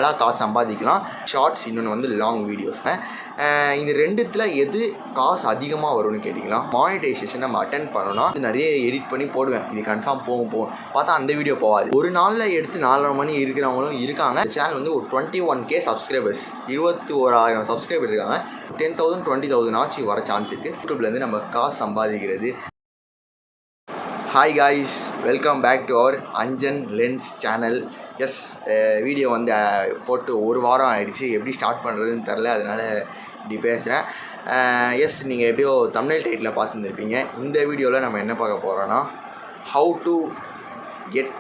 நல்லா காசு சம்பாதிக்கலாம். ஷார்ட்ஸ், இன்னொன்று வந்து லாங் வீடியோஸ். இந்த ரெண்டுத்தில் எது காசு அதிகமாக வரும்னு கேட்டிங்கன்னா, மானிட்டைசேஷன் நம்ம அட்டென்ட் பண்ணோன்னா நிறைய எடிட் பண்ணி போடுவேன். இது கன்ஃபார்ம் போகும் பார்த்தா அந்த வீடியோ போகாது. ஒரு நாளில் எடுத்து 4:30 மணி இருக்கிறவங்களும் இருக்காங்க. சேனல் வந்து ஒரு 21K சப்ஸ்கிரைபர்ஸ், 21,000 சப்ஸ்கிரைபர் இருக்காங்க. 10,000 20,000 ஆச்சு வர சான்ஸ் இருக்குது. யூடியூப்லேருந்து நம்ம காசு சம்பாதிக்கிறது. Hi guys, welcome back to our Anjan lens channel. Yes, video வந்து போட்டு ஒரு வாரம் ஆகிடுச்சு. எப்படி ஸ்டார்ட் பண்ணுறதுன்னு தெரில, அதனால் இப்படி பேசுகிறேன். எஸ், நீங்கள் எப்படியோ தம்ப்நெயில் டைட்டில் பார்த்துருந்துருப்பீங்க. இந்த வீடியோவில் நம்ம என்ன பார்க்க போகிறோன்னா, how to get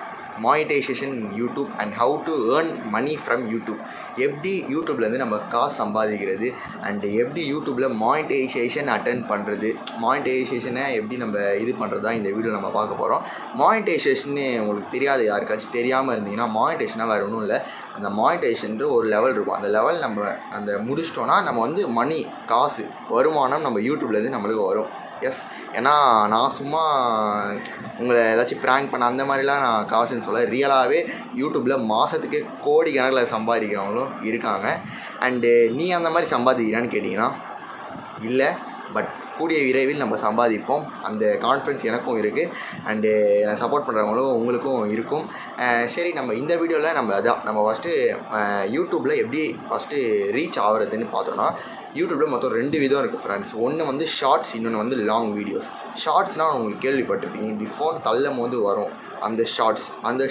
monetization in YouTube and how to earn money from YouTube. எப்படி யூடியூப்லேருந்து நம்ம காசு சம்பாதிக்கிறது அண்டு எப்படி யூடியூப்பில் மானிட்டைசேஷன் அட்டென்ட் பண்ணுறது, மானிட்டைசேஷனை எப்படி நம்ம இது பண்ணுறது தான் இந்த வீடியோ நம்ம பார்க்க போகிறோம். மானிட்டைசேஷன்னு உங்களுக்கு தெரியாது, யாருக்காச்சும் தெரியாமல் இருந்தீங்கன்னா, மானிட்டைசேஷனாக வேறு ஒன்றும் இல்லை. அந்த மானிட்டைசேஷன் ஒரு லெவல் இருக்கும். அந்த லெவல் நம்ம முடிச்சிட்டோன்னா நம்ம வந்து மணி, காசு, வருமானம் நம்ம யூடியூப்லேருந்து நம்மளுக்கு வரும். எஸ், ஏன்னா நான் சும்மா உங்களை ஏதாச்சும் ப்ராங்க் பண்ண அந்த மாதிரிலாம் நான் காசுன்னு சொல்ல, ரியலாகவே யூடியூப்பில் மாதத்துக்கு கோடி கணக்கில் சம்பாதிக்கிறவங்களும் இருக்காங்க. அண்டு நீ அந்த மாதிரி சம்பாதிக்கிறான்னு கேட்டிங்கன்னா இல்லை, பட் கூடிய விரைவில் நம்ம சம்பாதிப்போம். அந்த கான்ஃபிடன்ஸ் எனக்கும் இருக்குது அண்டு சப்போர்ட் பண்ணுறவங்களும் உங்களுக்கும் இருக்கும். சரி, நம்ம இந்த வீடியோவில் நம்ம ஃபஸ்ட்டு யூடியூப்பில் எப்படி ஃபஸ்ட்டு ரீச் ஆகிறதுன்னு பார்த்தோன்னா, யூடியூப்பில் மொத்தம் 2 விதம் இருக்குது ஃப்ரெண்ட்ஸ். ஒன்று வந்து ஷார்ட்ஸ், இன்னொன்று வந்து லாங் வீடியோஸ். ஷார்ட்ஸ்னால் உங்களுக்கு கேள்விப்பட்டிருப்பீங்க, இப்படி ஃபோன் தள்ளும் போது வரும் அந்த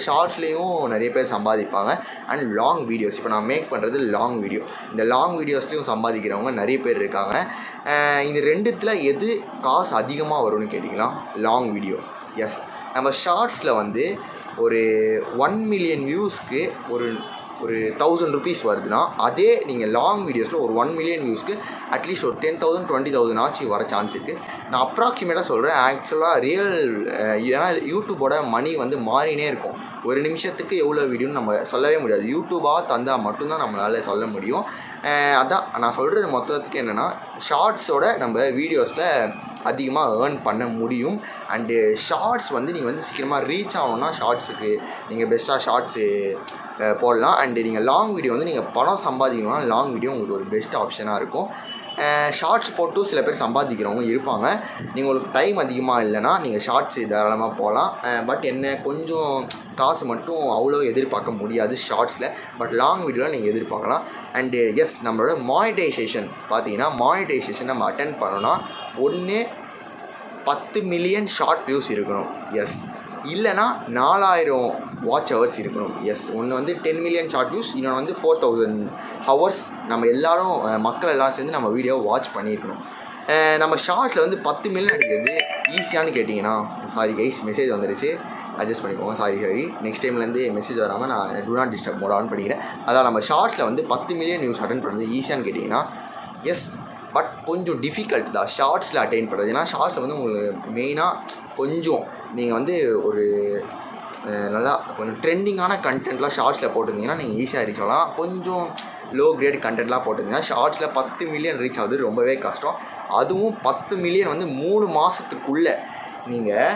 ஷார்ட்ஸ்லேயும் நிறைய பேர் சம்பாதிப்பாங்க. அண்ட் லாங் வீடியோஸ், இப்போ நான் மேக் பண்ணுறது லாங் வீடியோ, இந்த லாங் வீடியோஸ்லேயும் சம்பாதிக்கிறவங்க நிறைய பேர் இருக்காங்க. இந்த ரெண்டுத்தில் எது காசு அதிகமாக வரும்னு கேட்டிங்கன்னா, லாங் வீடியோ. எஸ், நம்ம ஷார்ட்ஸில் வந்து ஒரு 1 மில்லியன் வியூஸ்க்கு ஒரு 1,000 ருபீஸ் வருதுன்னா, அதே நீங்கள் லாங் வீடியோஸில் ஒரு 1 மில்லியன் வியூஸ்க்கு அட்லீஸ்ட் ஒரு 10,000 20,000 ஆச்சு வர சான்ஸ் இருக்குது. நான் அப்ராக்சிமேட்டாக சொல்கிறேன், ஆக்சுவலாக ரியல், ஏன்னா யூடியூப்போட மணி வந்து மாறினே இருக்கும். ஒரு நிமிஷத்துக்கு எவ்வளோ வீடியோன்னு நம்ம சொல்லவே முடியாது. யூடியூபாக தந்தால் மட்டும்தான் நம்மளால் சொல்ல முடியும். அதான் நான் சொல்கிறது மொத்தத்துக்கு என்னென்னா, ஷார்ட்ஸோட நம்ம வீடியோஸில் அதிகமாக ஏர்ன் பண்ண முடியும். அண்டு ஷார்ட்ஸ் வந்து நீங்கள் வந்து சீக்கிரமாக ரீச் ஆகணுன்னா ஷார்ட்ஸுக்கு நீங்கள் பெஸ்ட்டாக ஷார்ட்ஸு போடலாம். அண்டு நீங்கள் லாங் வீடியோ வந்து நீங்கள் பணம் சம்பாதிக்கணும்னா லாங் வீடியோ உங்களுக்கு ஒரு பெஸ்ட் ஆப்ஷனாக இருக்கும். ஷார்ட்ஸ் போட்டு சில பேர் சம்பாதிக்கிறவங்க இருப்பாங்க. உங்களுக்கு டைம் அதிகமாக இல்லைன்னா நீங்கள் ஷார்ட்ஸ் தாராளமாக போகலாம். பட் என்ன கொஞ்சம் காசு மட்டும் அவ்வளோ எதிர்பார்க்க முடியாது ஷார்ட்ஸில், பட் லாங் வீடியோவில் நீங்கள் எதிர்பார்க்கலாம். அண்டு எஸ், நம்மளோட மானிட்டைசேஷன் பார்த்தீங்கன்னா, மானிட்டைசேஷன் நம்ம அட்டென்ட் பண்ணோன்னா ஒன்று 10 மில்லியன் ஷார்ட் வியூஸ் இருக்கணும். எஸ், இல்லைனா 4,000 வாட்ச் ஹவர்ஸ் இருக்கணும். எஸ், ஒன்று வந்து 10 மில்லியன் ஷார்ட் வியூஸ், இன்னொன்று வந்து 4,000 ஹவர்ஸ் நம்ம எல்லோரும் மக்கள் எல்லோரும் சேர்ந்து நம்ம வீடியோவை வாட்ச் பண்ணியிருக்கணும். நம்ம ஷார்ட்ஸில் வந்து 10 மில்லியன் அடிக்கிறது ஈஸியானு கேட்டிங்கன்னா, சாரி கைஸ், மெசேஜ் வந்துடுச்சு, அட்ஜஸ்ட் பண்ணிக்கோங்க. சாரி, நெக்ஸ்ட் டைம்லேருந்து மெசேஜ் வராமல் நான் do not disturb mode on பண்ணிக்கிறேன். அதான் நம்ம ஷார்ட்ஸில் வந்து 10 மில்லியன் வியூஸ் அட்டென்ட் பண்ணுறது ஈஸியானு கேட்டிங்கன்னா எஸ், பட் கொஞ்சம் டிஃபிகல்ட் தான் ஷார்ட்ஸில் அட்டைன் பண்ணுறது. ஏன்னா ஷார்ட்ஸில் வந்து உங்களுக்கு மெயினாக கொஞ்சம் நீங்கள் வந்து ஒரு நல்லா கொஞ்சம் ட்ரெண்டிங்கான கண்டென்ட்லாம் ஷார்ட்ஸில் போட்டிருந்தீங்கன்னா நீங்கள் ஈஸியாக ரீச் ஆகலாம். கொஞ்சம் லோ கிரேட் கண்டென்ட்லாம் போட்டிருந்தீங்கன்னா ஷார்ட்ஸில் 10 மில்லியன் ரீச் ஆகுது ரொம்பவே கஷ்டம். அதுவும் 10 மில்லியன் வந்து 3 மாதத்துக்குள்ளே நீங்கள்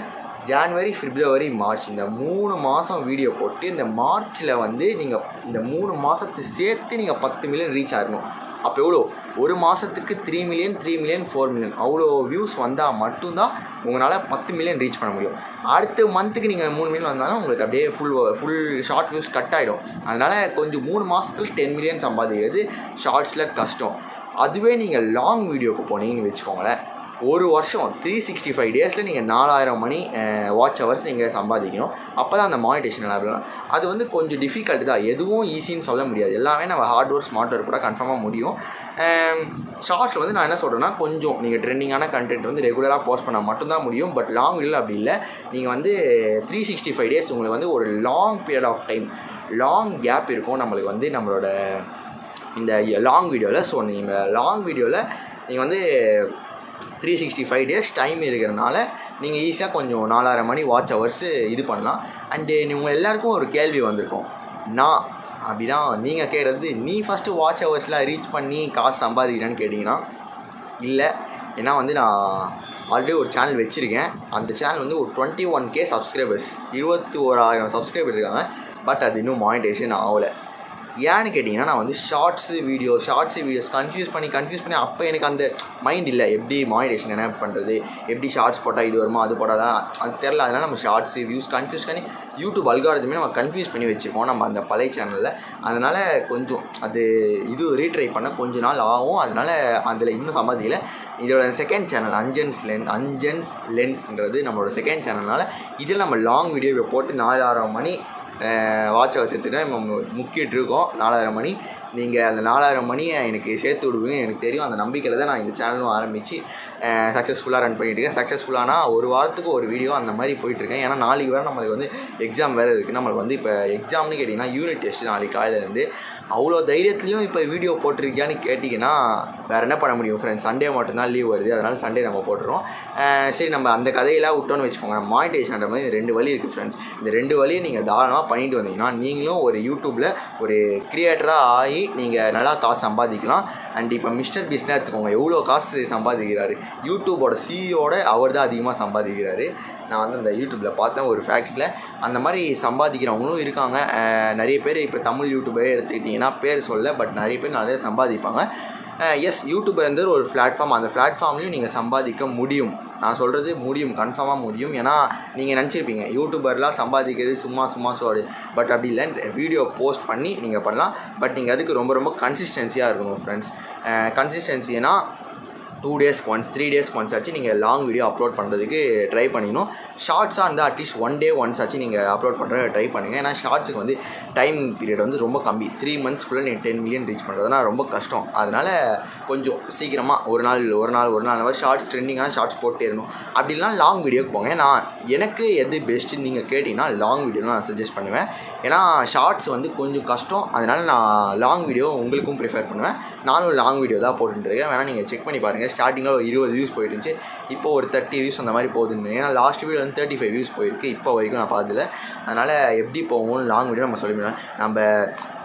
ஜான்வரி, பிப்ரவரி, மார்ச் இந்த 3 மாதம் வீடியோ போட்டு இந்த மார்ச்சில் வந்து நீங்கள் இந்த 3 மாதத்தை சேர்த்து நீங்கள் 10 மில்லியன் ரீச் ஆகணும். அப்போ எவ்வளோ, ஒரு மாதத்துக்கு 3 மில்லியன் 4 மில்லியன் அவ்வளோ வியூஸ் வந்தால் மட்டும்தான் உங்களால் 10 மில்லியன் ரீச் பண்ண முடியும். அடுத்த மந்த்துக்கு நீங்கள் 3 மில்லியன் வந்தாலும் உங்களுக்கு அப்படியே ஃபுல் ஷார்ட் வியூஸ் கட் ஆகிடும். அதனால் கொஞ்சம் 3 மாதத்துல 10 மில்லியன் சம்பாதிக்கிறது ஷார்ட்ஸில் கஷ்டம். அதுவே நீங்கள் லாங் வீடியோவுக்கு போனீங்கன்னு வச்சுக்கோங்களேன், ஒரு வருஷம் 365 டேஸில் நீங்கள் 4,000 மணி வாட்ச் ஹவர்ஸ் நீங்கள் சம்பாதிக்கணும். அப்போ தான் அந்த மானிட்டைசேஷன் ஆகலாம். அது வந்து கொஞ்சம் டிஃபிகல்ட் தான், எதுவும் ஈஸின்னு சொல்ல முடியாது. எல்லாமே நம்ம ஹார்ட் ஒர்க் ஸ்மார்ட் ஒர்க் கூட கன்ஃபார்மாக முடியும். ஷார்ட்ஸில் வந்து நான் என்ன சொல்கிறேன்னா, கொஞ்சம் நீங்கள் ட்ரெண்டிங்கான கண்டென்ட் வந்து ரெகுலராக போஸ்ட் பண்ணால் மட்டும்தான் முடியும். பட் லாங் வீடியோவில் அப்படி இல்லை. நீங்கள் வந்து 365 டேஸ் உங்களுக்கு வந்து ஒரு long period of time, long gap இருக்கும் நம்மளுக்கு வந்து நம்மளோட இந்த லாங் வீடியோவில். ஸோ நீங்கள் லாங் வீடியோவில் நீங்கள் வந்து 365 டேஸ் டைம் இருக்கிறனால நீங்கள் ஈஸியாக கொஞ்சம் 4,000 மணி வாட்ச் ஹவர்ஸு இது பண்ணலாம். அண்டு உங்கள் எல்லாேருக்கும் ஒரு கேள்வி வந்திருக்கும், நான் அப்படின்னா நீங்கள் கேட்குறது, நீ ஃபஸ்ட்டு வாட்ச் ஹவர்ஸ்லாம் ரீச் பண்ணி காசு சம்பாதிக்கிறேன்னு கேட்டிங்கன்னா இல்லை. ஏன்னா வந்து நான் ஆல்ரெடி ஒரு சேனல் வச்சுருக்கேன். அந்த சேனல் வந்து ஒரு 21K சப்ஸ்கிரைபர்ஸ், 21,000 சப்ஸ்கிரைபர் இருக்காங்க. பட் அது இன்னும் மானிட்டைசேஷன் ஆகலை. ஏன்னு கேட்டிங்கன்னா நான் வந்து ஷார்ட்ஸ் வீடியோஸ் கன்ஃபியூஸ் பண்ணி அப்போ எனக்கு அந்த மைண்ட் இல்லை எப்படி மானிட்டேஷன் என்ன பண்ணுறது, எப்படி ஷார்ட்ஸ் போட்டால் இது வருமா அது போட்டால் தான் அது தெரில. அதனால் நம்ம ஷார்ட்ஸு வியூஸ் கன்ஃபியூஸ் பண்ணி யூடியூப் அல்காரிதமே நம்ம கன்ஃபியூஸ் பண்ணி வச்சுருக்கோம் நம்ம அந்த பழைய சேனலில். அதனால் கொஞ்சம் அது இது ரீட்ரை பண்ண கொஞ்ச நாள் ஆகும். அதனால் அதில் இன்னும் சம்பாதிக்கல. இதோட செகண்ட் சேனல் அஞ்சன்ஸ் லென்ஸ்ன்றது நம்மளோட செகண்ட் சேனல்னால இதில் நம்ம லாங் வீடியோ போட்டு 4,000 மணி வாட்ச் ஹவர்ஸ் எடுத்துகிட்டு நம்ம முக்கிட்டு இருக்கோம். 4,000 மணி நீங்கள் அந்த 4,000 மணியை எனக்கு சேர்த்து விடுவீங்க எனக்கு தெரியும். அந்த நம்பிக்கையில் தான் நான் இந்த சேனலும் ஆரம்பித்து சக்ஸஸ்ஃபுல்லாக ரன் பண்ணிகிட்ருக்கேன். சக்ஸஸ்ஃபுல்லானா ஒரு வாரத்துக்கு ஒரு வீடியோ அந்த மாதிரி போயிட்டுருக்கேன். ஏன்னா நாளைக்கு வேறு நம்மளுக்கு வந்து எக்ஸாம் வேறு இருக்குது. நம்மளுக்கு வந்து இப்போ எக்ஸாம்னு கேட்டிங்கன்னா யூனிட் டெஸ்ட் நாளைக்கு காலையிலேருந்து. அவ்வளோ தைரியத்துலேயும் இப்போ வீடியோ போட்டிருக்கியான்னு கேட்டிங்கன்னா வேறு என்ன பண்ண முடியும் ஃப்ரெண்ட்ஸ், சண்டே மட்டும்தான் லீவ் வருது. அதனால் சண்டே நம்ம போட்டுறோம். சரி நம்ம அந்த கதையெல்லாம் விட்டோன்னு வச்சுக்கோங்க. நம்ம மானிட்டேஷன்ற மாதிரி 2 வழி இருக்குது ஃப்ரெண்ட்ஸ். இந்த 2 வழியை நீங்கள் தாராளமாக பண்ணிட்டு வந்தீங்கன்னா நீங்களும் ஒரு யூடியூப்பில் ஒரு கிரியேட்டராக ஆகி நீங்கள் நல்லா காசு சம்பாதிக்கலாம். அண்ட் இப்போ மிஸ்டர் பீஸ்ட்னா எடுத்துக்கோங்க, எவ்வளோ காசு சம்பாதிக்கிறாரு. யூடியூபோட சிஇஓட அவர் தான் அதிகமாக சம்பாதிக்கிறாரு. நான் வந்து அந்த யூடியூப்பில் பார்த்தேன் ஒரு ஃபேக்ட்ஸில். அந்த மாதிரி சம்பாதிக்கிறவங்களும் இருக்காங்க. நிறைய பேர் இப்போ தமிழ் யூடியூபரே எடுத்துக்கிட்டிங்கன்னா பேர் சொல்ல, பட் நிறைய பேர் நிறைய சம்பாதிப்பாங்க. எஸ், யூடியூபர் வந்து ஒரு பிளாட்ஃபார்ம். அந்த பிளாட்ஃபார்ம்லேயும் நீங்கள் சம்பாதிக்க முடியும். நான் சொல்கிறது முடியும், கன்ஃபார்மாக முடியும். ஏன்னா நீங்கள் நினச்சிருப்பீங்க யூடியூபர்லாம் சம்பாதிக்கிறது சும்மா சோடு. பட் அப்படி இல்லை, வீடியோ போஸ்ட் பண்ணி நீங்கள் பண்ணலாம். பட் நீங்கள் அதுக்கு ரொம்ப கன்சிஸ்டன்சியாக இருக்கணும் ஃப்ரெண்ட்ஸ். கன்சிஸ்டன்சினா 2 டேஸ்க்கு ஒன்ஸ் 3 டேஸ்க்கு ஒன்ஸ் ஆச்சு நீங்கள் லாங் வீடியோ அப்லோட் பண்ணுறதுக்கு ட்ரை பண்ணிக்கணும். ஷார்ட்ஸாக இருந்தால் அட்லீஸ்ட் 1 டே ஒன்ஸ் ஆச்சு நீங்கள் அப்லோட் பண்ணுற ட்ரை பண்ணுங்கள். ஏன்னா ஷார்ட்ஸுக்கு வந்து டைம் பீரியட் வந்து ரொம்ப கம்மி. 3 மந்த்ஸ்க்குள்ளே நீங்கள் 10 மில்லியன் ரீச் பண்ணுறதுனா ரொம்ப கஷ்டம். அதனால் கொஞ்சம் சீக்கிரமாக ஒரு நாள் ஷார்ட்ஸ் ட்ரெண்டிங்கான ஷார்ட்ஸ் போட்டே இருக்கணும். அப்படி இல்லைனா லாங் வீடியோக்கு போங்க. நான் எனக்கு எது பெஸ்ட்டுன்னு நீங்கள் கேட்டிங்கன்னா லாங் வீடியோ நான் சஜஸ்ட் பண்ணுவேன். ஏன்னா ஷார்ட்ஸ் வந்து கொஞ்சம் கஷ்டம். அதனால் நான் லாங் வீடியோ உங்களுக்கும் ப்ரிஃபர் பண்ணுவேன். நானும் லாங் வீடியோ தான் போட்டுருக்கேன். வேணால் நீங்கள் செக் பண்ணி பாருங்கள். ஸ்டார்டிங்கில் ஒரு 20 வியூஸ் போயிட்டுருந்துச்சு. இப்போ ஒரு 30 வியூஸ் அந்த மாதிரி போகுதுன்னு. ஏன்னா லாஸ்ட் வீடியோ வந்து 35 வியூஸ் போயிருக்கு இப்போ வரைக்கும் நான் பார்த்ததில்ல. அதனால் எப்படி போகும் லாங் வீடியோ நம்ம சொல்லிவிடுவேன். நம்ம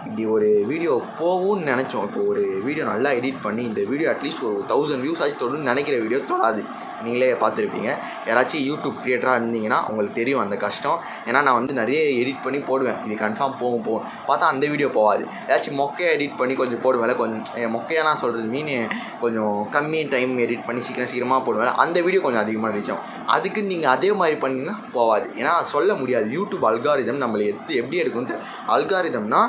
இப்படி ஒரு வீடியோ போகும்னு நினச்சோம். இப்போ ஒரு வீடியோ நல்லா எடிட் பண்ணி இந்த வீடியோ அட்லீஸ்ட் ஒரு 1000 வியூஸ் ஆச்சு தொடர்ந்து நினைக்கிற வீடியோ தொடாது. நீங்களே பார்த்துருப்பீங்க. யாராச்சும் யூடியூப் க்ரியேட்டராக இருந்தீங்கன்னா உங்களுக்கு தெரியும் அந்த கஷ்டம். ஏன்னா நான் வந்து நிறைய எடிட் பண்ணி போடுவேன். இது கன்ஃபார்ம் போகும் பார்த்தா அந்த வீடியோ போகாது. ஏதாச்சும் மொக்கையாக எடிட் பண்ணி கொஞ்சம் போடுவேன். கொஞ்சம் மொக்கையாக நான் சொல்கிறது கொஞ்சம் கம்மி டைம் எடிட் பண்ணி சீக்கிரமாக போடுவேன். அந்த வீடியோ கொஞ்சம் அதிகமாக ரீச் ஆகும். அதுக்கு நீங்கள் அதே மாதிரி பண்ணிங்கன்னா போகாது. ஏன்னா சொல்ல முடியாது. யூடியூப் அல்காரிதம் நம்மளை எப்படி எடுக்கணும். அல்காரிதம்னா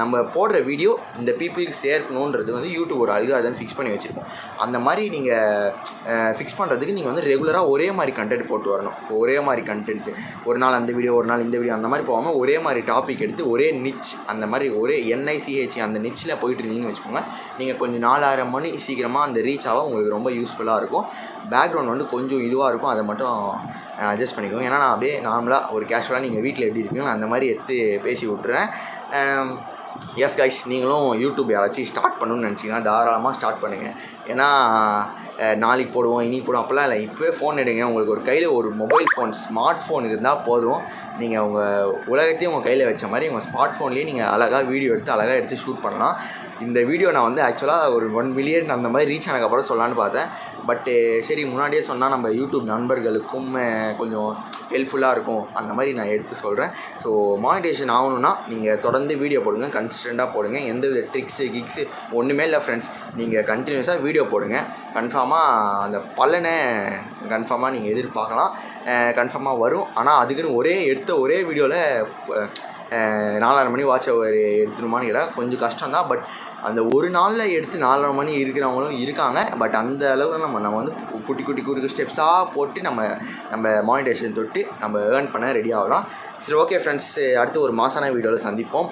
நம்ம போடுற வீடியோ இந்த பீப்புளுக்கு சேர்க்கணுன்றது வந்து யூடியூப் ஒரு அல்காரிதம் ஃபிக்ஸ் பண்ணி வச்சுருக்கோம். அந்த மாதிரி நீங்கள் ஃபிக்ஸ் பண்ணுறதுக்கு நீங்கள் வந்து ரெகுலராக ஒரே மாதிரி கண்டென்ட் போட்டு வரணும். இப்போ ஒரே மாதிரி கண்டென்ட் ஒரு நாள் அந்த வீடியோ ஒரு நாள் இந்த வீடியோ அந்த மாதிரி போகாமல் ஒரே மாதிரி டாபிக் எடுத்து ஒரே நிச் அந்த மாதிரி ஒரே NICH அந்த நிச்சில் போயிட்டு இருந்தீங்கன்னு வச்சுக்கோங்க. நீங்கள் கொஞ்சம் 4,000 மணி சீக்கிரமாக அந்த ரீச் ஆக உங்களுக்கு ரொம்ப யூஸ்ஃபுல்லாக இருக்கும். பேக்ரவுண்ட் வந்து கொஞ்சம் இதுவாக இருக்கும். அதை மட்டும் அட்ஜஸ்ட் பண்ணிக்கோங்க. ஏன்னா நான் அப்படியே நார்மலாக ஒரு கேஷுவலாக நீங்கள் வீட்டில் எப்படி இருக்கீங்களோ அந்த மாதிரி எடுத்து பேசி விட்டுறேன். எஸ் கைஸ், நீங்களும் யூடியூப் யாராச்சும் ஸ்டார்ட் பண்ணணும்னு நினச்சிங்கன்னா தாராளமாக ஸ்டார்ட் பண்ணுங்கள். ஏன்னா நாளைக்கு போடுவோம் இன்னைக்கு போடுவோம் அப்போல்லாம் இல்லை. இப்போவே ஃபோன் எடுங்க. உங்களுக்கு ஒரு கையில் ஒரு மொபைல் ஃபோன் ஸ்மார்ட் ஃபோன் இருந்தால் போதும். நீங்கள் உங்கள் உலகத்தையும் உங்கள் கையில் வச்ச மாதிரி உங்கள் ஸ்மார்ட் ஃபோன்லேயே நீங்கள் அழகாக வீடியோ எடுத்து ஷூட் பண்ணலாம். இந்த வீடியோ நான் வந்து ஆக்சுவலாக ஒரு 1 மில்லியன் அந்த மாதிரி ரீச் ஆனதுக்கப்புறம் சொல்லலான்னு பார்த்தேன். பட்டு சரி முன்னாடியே சொன்னால் நம்ம யூடியூப் நண்பர்களுக்கும் கொஞ்சம் ஹெல்ப்ஃபுல்லாக இருக்கும். அந்த மாதிரி நான் எடுத்து சொல்கிறேன். ஸோ மானிட்டேஷன் ஆகணுன்னா நீங்கள் தொடர்ந்து வீடியோ போடுங்க, கன்சிஸ்டண்ட்டாக போடுங்க. எந்த வித ட்ரிக்ஸு ஒன்றுமே இல்லை ஃப்ரெண்ட்ஸ். நீங்கள் கண்டினியூஸாக வீடியோ போடுங்க. கன்ஃபார்மாக அந்த பலனை கன்ஃபார்மாக நீங்கள் எதிர்பார்க்கலாம். கன்ஃபார்மாக வரும். ஆனால் அதுக்குன்னு ஒரே வீடியோவில் 4,000 மணி வாட்ச் அவர் எடுத்துணுமான்னு கேட்டால் கொஞ்சம் கஷ்டம் தான். பட் அந்த ஒரு நாளில் எடுத்து 4,000 மணி இருக்கிறவங்களும் இருக்காங்க. பட் அந்த அளவுக்கு நம்ம வந்து குட்டி ஸ்டெப்ஸாக போட்டு நம்ம மானிட்டேஷன் தொட்டு நம்ம ஏர்ன் பண்ண ரெடி ஆகலாம். சரி, ஓகே ஃப்ரெண்ட்ஸ், அடுத்து ஒரு மாசான வீடியோவில் சந்திப்போம்.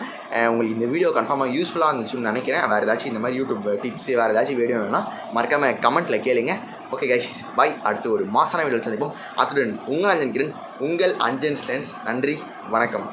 உங்களுக்கு இந்த வீடியோ கன்ஃபார்மாக யூஸ்ஃபுல்லாக இருந்துச்சுன்னு நினைக்கிறேன். வேறு ஏதாச்சும் இந்த மாதிரி யூடியூப் டிப்ஸு வேறு ஏதாச்சும் வீடியோ வேணும்னா மறக்காமல் கமெண்ட்டில் கேளுங்க. ஓகே கைஸ், பாய். அடுத்து ஒரு மாசான வீடியோவில் சந்திப்போம். அத்துடன் உங்கள் அஞ்சன் கிரண், உங்கள் அஞ்சன்ஸ் லென்ஸ். நன்றி, வணக்கம்.